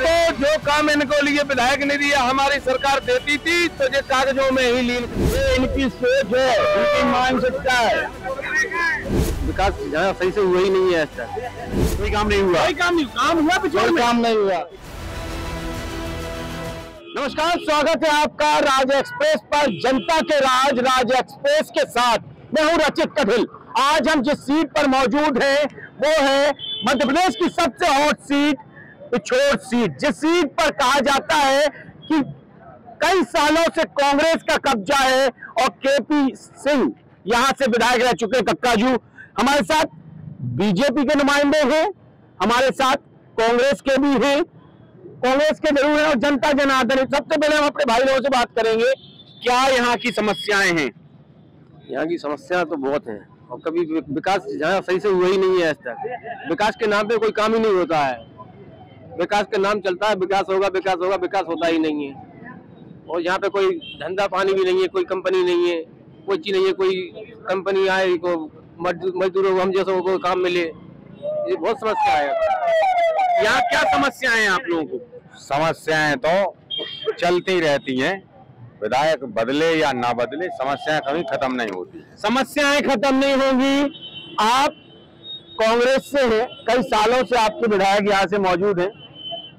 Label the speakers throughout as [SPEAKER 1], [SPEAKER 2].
[SPEAKER 1] तो जो काम इनको लिए विधायक ने दिया हमारी सरकार देती थी तो ये कागजों में ही लीन। ये इनकी सोच है, इनकी मानसिकता है।
[SPEAKER 2] विकास ज्यादा सही से हुआ ही नहीं है। ऐसा कोई काम नहीं हुआ,
[SPEAKER 1] काम हुआ पिछोड़ में,
[SPEAKER 2] काम नहीं हुआ।
[SPEAKER 1] नमस्कार, स्वागत है आपका राज एक्सप्रेस पर। जनता के राज एक्सप्रेस के साथ मैं हूं रचित कठिल। आज हम जिस सीट पर मौजूद हैं वो है मध्य प्रदेश की सबसे हॉट सीट, पिछोर सीट। जिस सीट पर कहा जाता है कि कई सालों से कांग्रेस का कब्जा है और केपी सिंह यहां से विधायक रह चुके। कक्काजू हमारे साथ बीजेपी के नुमाइंदे हैं, हमारे साथ कांग्रेस के भी हैं, कांग्रेस के जरूर हैं और जनता जनार्दन। सबसे पहले हम अपने भाई लोगों से बात करेंगे, क्या यहाँ की समस्याएं हैं?
[SPEAKER 2] यहाँ की समस्या तो बहुत है और कभी विकास ज्यादा सही से हुआ ही नहीं है। आज तक विकास के नाम पे कोई काम ही नहीं होता है। विकास के नाम चलता है, विकास होगा, विकास होता ही नहीं है। और यहाँ पे कोई धंधा पानी भी नहीं है, कोई कंपनी नहीं है, कोई चीज नहीं है। कोई कंपनी आए को मजदूरों को, हम जैसों को काम मिले, ये बहुत समस्या है।
[SPEAKER 1] यहाँ क्या समस्याएं हैं आप लोगों को?
[SPEAKER 3] समस्याएं तो चलती रहती हैं, विधायक बदले या ना बदले समस्याएं कभी खत्म नहीं होती।
[SPEAKER 1] समस्याएं खत्म नहीं होंगी। आप कांग्रेस से हैं, कई सालों से आपके विधायक यहाँ से मौजूद हैं,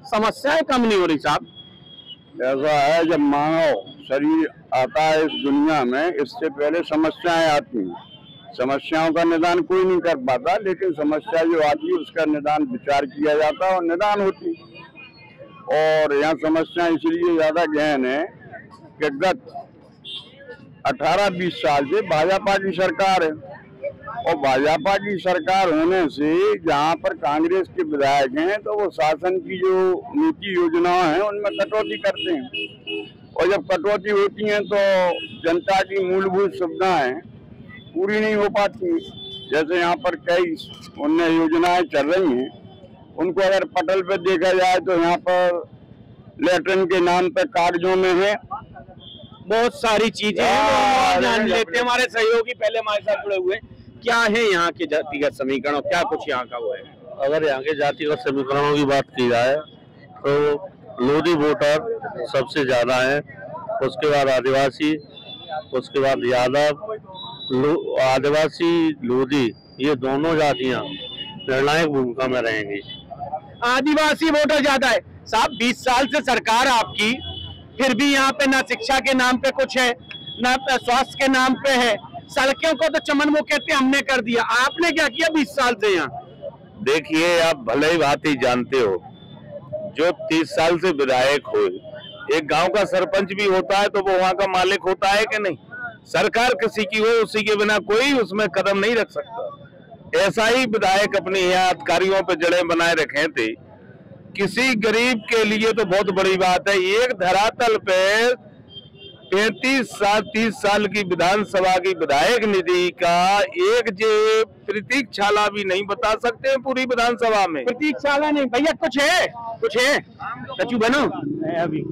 [SPEAKER 1] समस्याएं कम नहीं हो रही साहब।
[SPEAKER 3] ऐसा है, जब मानव शरीर आता है इस दुनिया में, इससे पहले समस्याएं आती हैं। समस्याओं का निदान कोई नहीं कर पाता, लेकिन समस्या जो आती है उसका निदान विचार किया जाता है और निदान होती। और यहाँ समस्या इसलिए ज्यादा गहन है कि गत 18-20 साल से भाजपा की सरकार है और भाजपा की सरकार होने से जहाँ पर कांग्रेस के विधायक हैं तो वो शासन की जो नीति योजनाएं हैं उनमें कटौती करते हैं। और जब कटौती होती है तो जनता की मूलभूत सुविधाएं पूरी नहीं हो पाती। जैसे यहाँ पर कई उन्नत योजनाएं चल रही हैं, उनको अगर पटल पे देखा जाए तो यहाँ पर लेटरिन के नाम पे कागजों में है,
[SPEAKER 1] बहुत सारी चीजें हैं, जान लेते हैं। हमारे सहयोगी पहले हमारे साथ जुड़े हुए, क्या है यहाँ के जातिगत समीकरण और क्या कुछ यहाँ का वो है?
[SPEAKER 4] अगर यहाँ के जातिगत समीकरणों की बात की जाए तो लोधी वोटर सबसे ज्यादा है, उसके बाद आदिवासी, उसके बाद यादव। आदिवासी लोधी ये दोनों जातियां निर्णायक भूमिका में रहेंगी।
[SPEAKER 1] आदिवासी वोटर ज्यादा है साहब। 20 साल से सरकार आपकी, फिर भी यहाँ पे ना शिक्षा के नाम पे कुछ है, ना स्वास्थ्य के नाम पे है। सड़कों को तो चमन वो कहते हमने कर दिया, आपने क्या किया 20 साल से यहाँ?
[SPEAKER 4] देखिए, आप भले ही बात ही जानते हो, जो 30 साल से विधायक हो, एक गांव का सरपंच भी होता है तो वो वहां का मालिक होता है कि नहीं? सरकार किसी की हो, उसी के बिना कोई उसमें कदम नहीं रख सकता। ऐसा ही विधायक अपने यहाँ अधिकारियों पे जड़ें बनाए रखे थे। किसी गरीब के लिए तो बहुत बड़ी बात है, एक धरातल पे 30 साल की विधानसभा की विधायक निधि का एक जे प्रतीक्षाला भी नहीं बता सकते हैं पूरी विधानसभा में।
[SPEAKER 1] प्रतीक्षाला नहीं भैया, कुछ है कचू बनो।
[SPEAKER 2] अभी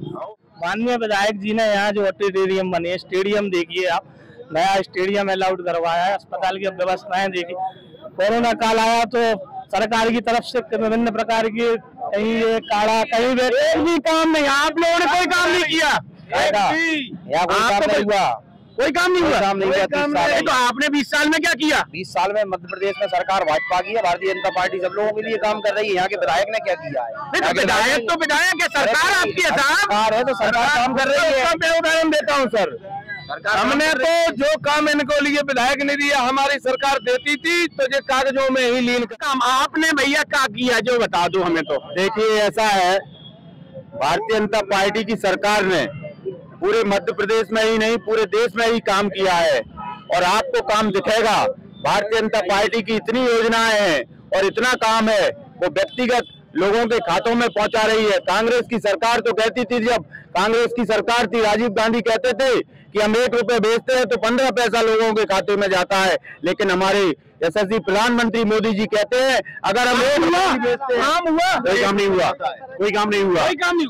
[SPEAKER 2] माननीय विधायक जी ने यहाँ जो ऑडिटोरियम बने, स्टेडियम देखिए आप, नया स्टेडियम अलाउड करवाया है, अस्पताल की व्यवस्थाएं देखिए। कोरोना काल आया तो सरकार की तरफ से विभिन्न प्रकार की, कहीं ये काढ़ा, कहीं भी काम नहीं। आप लोगों ने कोई काम नहीं किया,
[SPEAKER 1] कोई काम नहीं हुआ। तो आपने 20 साल में क्या किया?
[SPEAKER 2] 20 साल में मध्य प्रदेश में सरकार भाजपा की है, भारतीय जनता पार्टी सब लोगों के लिए काम कर रही है। यहाँ के विधायक ने क्या किया है?
[SPEAKER 1] विधायक तो विधायक है, सरकार आपकी है साहब।
[SPEAKER 2] सरकार है तो सरकार काम कर रही है।
[SPEAKER 1] मैं उदाहरण देता हूँ सर, हमने तो जो काम इनको लिए विधायक ने दिया हमारी सरकार देती थी तो ये कागजों में ही लीन काम। आपने भैया क्या किया जो बता दो हमें तो।
[SPEAKER 3] देखिए, ऐसा है, भारतीय जनता पार्टी की सरकार ने पूरे मध्य प्रदेश में ही नहीं पूरे देश में ही काम किया है और आपको काम दिखेगा। भारतीय जनता पार्टी की इतनी योजनाएं हैं और इतना काम है वो व्यक्तिगत लोगों के खातों में पहुंचा रही है। कांग्रेस की सरकार तो कहती थी, जब कांग्रेस की सरकार थी राजीव गांधी कहते थे कि हम 1 रुपए बेचते हैं तो 15 पैसा लोगों के खाते में जाता है, लेकिन हमारे यशस्वी प्रधानमंत्री मोदी जी कहते हैं अगर हम 1 रुपया बेचते हैं,
[SPEAKER 1] काम हुआ?
[SPEAKER 3] कोई काम नहीं हुआ, कोई काम नहीं हुआ,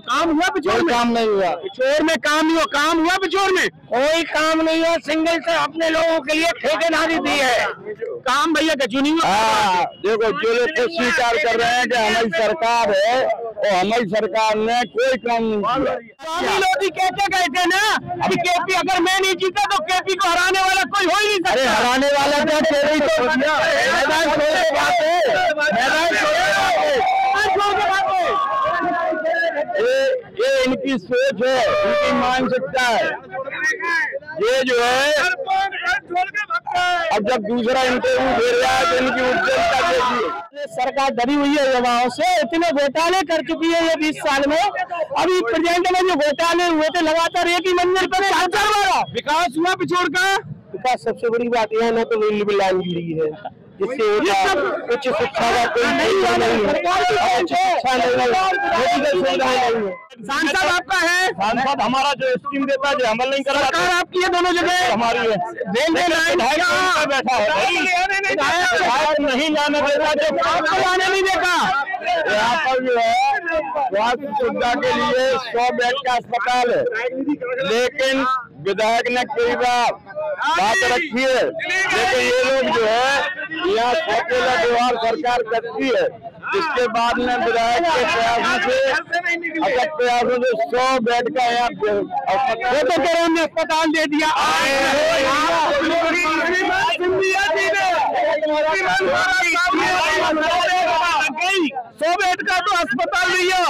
[SPEAKER 1] काम हुआ पिछोर में?
[SPEAKER 3] काम नहीं हुआ,
[SPEAKER 1] पिछोर में काम नहीं हुआ। काम हुआ पिछोर में?
[SPEAKER 2] कोई काम नहीं हुआ। सिंगल से अपने लोगों के लिए ठेकेदारी दी है,
[SPEAKER 1] काम भैया कचू नहीं हुआ।
[SPEAKER 3] देखो, जो लोग स्वीकार कर रहे हैं कि हमारी सरकार है और हमारी सरकार ने कोई काम नहीं किया।
[SPEAKER 1] स्वामी लोधी कहते गए थे ना, अभी केपी अगर मैं नहीं जीता तो केपी को हराने वाला कोई हो ही नहीं सकता।
[SPEAKER 3] अरे हराने वाला क्या, तेरे ही तो मैदान छोड़ के भागे, मैदान छोड़ के भागे। ये इनकी सोच है, इनकी मानसिकता है। ये जो है अब जब दूसरा इंटरव्यू दे रहा है तो इनकी उज्जवलता देखिए।
[SPEAKER 1] सरकार डरी हुई है युवाओं से, इतने घोटाले कर चुकी है ये 20 साल में। अभी प्रेजेंट में जो घोटाले हुए थे लगातार एक ही मंजिल पर 4-4 बार विकास हुआ पिछोड़ का।
[SPEAKER 3] विकास सबसे बड़ी बात यह है ना, तो रेलवे लाइन जुड़ी है, जिससे उच्च शिक्षा का कोई नहीं है, उच्च शिक्षा नहीं है, मेडिकल सुविधाएं नहीं है।
[SPEAKER 1] सांसद आपका है,
[SPEAKER 3] सांसद हमारा जो स्कीम देता है जो अमल नहीं कर रहा,
[SPEAKER 1] सरकार आपकी है दोनों जगह
[SPEAKER 3] हमारी है।
[SPEAKER 1] रेलवे लाइन
[SPEAKER 3] बैठा है नहीं जाने देता, जो
[SPEAKER 1] आपको आने नहीं देगा।
[SPEAKER 3] यहाँ पर जो है स्वास्थ्य सुविधा के लिए 100 बेड का अस्पताल है, लेकिन विधायक ने कई बार बात रखी है, लेकिन ये लोग जो है यहाँ सौतेला व्यवहार सरकार करती है। इसके बाद में विधायक के प्रयासों से अटक प्रयासों से 100 बेड का यहाँ अस्पताल,
[SPEAKER 1] तो कह रहे अस्पताल दे दिया। 100 बेड का तो अस्पताल दिया।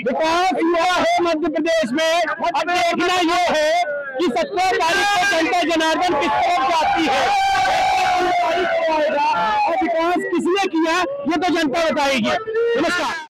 [SPEAKER 1] विकास हुआ है मध्य प्रदेश में। अब देखना ये है कि 17 तारीख को जनता जनार्दन किस तरफ जाती है और विकास किसने किया ये तो जनता बताएगी। नमस्कार।